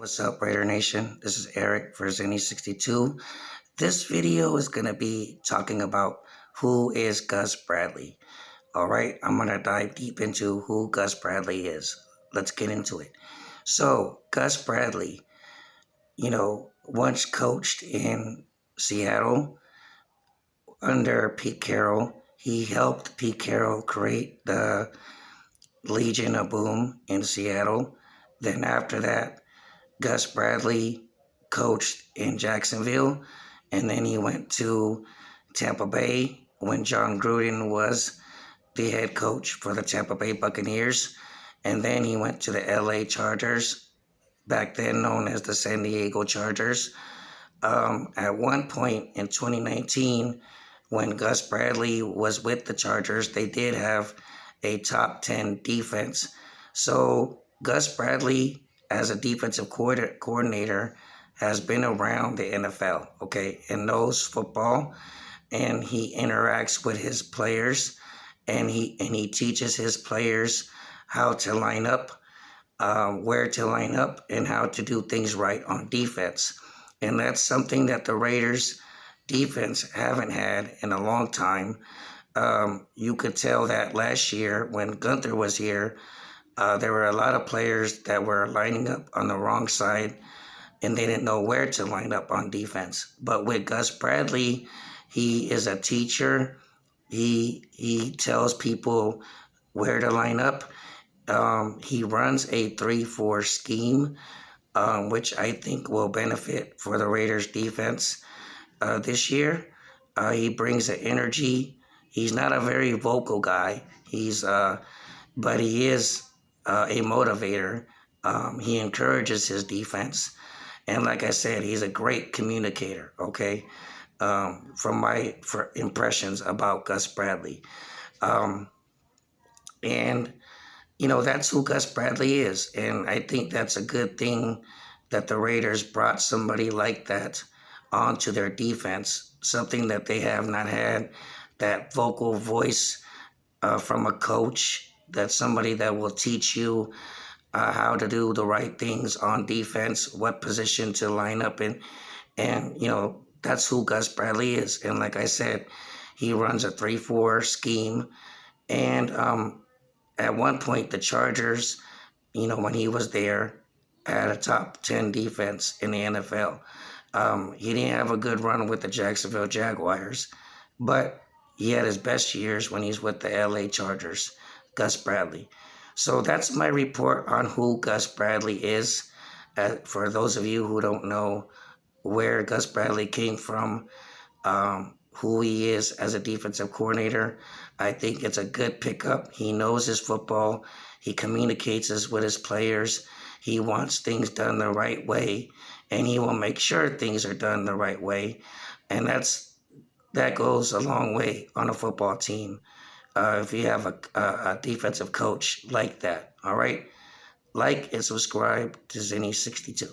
What's up, Raider Nation? This is Eric for Zenny62. This video is going to be talking about who is Gus Bradley. All right, I'm going to dive deep into who Gus Bradley is. Let's get into it. So, Gus Bradley, once coached in Seattle under Pete Carroll. He helped Pete Carroll create the Legion of Boom in Seattle. Then after that, Gus Bradley coached in Jacksonville, and then he went to Tampa Bay when John Gruden was the head coach for the Tampa Bay Buccaneers, and then he went to the LA Chargers, back then known as the San Diego Chargers. At one point in 2019, when Gus Bradley was with the Chargers, they did have a top 10 defense. So Gus Bradley, as a defensive coordinator, has been around the NFL, okay, and knows football, and he interacts with his players, and he teaches his players how to line up, where to line up, and how to do things right on defense. And that's something that the Raiders defense haven't had in a long time. You could tell that last year when Gunther was here, there were a lot of players that were lining up on the wrong side, and they didn't know where to line up on defense. But with Gus Bradley, he is a teacher. He tells people where to line up. He runs a 3-4 scheme, which I think will benefit for the Raiders defense this year. He brings an energy. He's not a very vocal guy. But he is a motivator. He encourages his defense, and like I said, he's a great communicator. Okay, from my impressions about Gus Bradley, and that's who Gus Bradley is, and I think that's a good thing that the Raiders brought somebody like that onto their defense, something that they have not had, that vocal voice from a coach. That's somebody that will teach you how to do the right things on defense, what position to line up in. And, that's who Gus Bradley is. And like I said, he runs a 3-4 scheme. And at one point, the Chargers, when he was there, had a top 10 defense in the NFL. He didn't have a good run with the Jacksonville Jaguars, but he had his best years when he's with the LA Chargers. Gus Bradley. So that's my report on who Gus Bradley is. For those of you who don't know where Gus Bradley came from, who he is as a defensive coordinator, I think it's a good pickup. He knows his football. He communicates with his players. He wants things done the right way, and he will make sure things are done the right way. And that goes a long way on a football team. If you have a defensive coach like that, all right? Like and subscribe to Zenny62.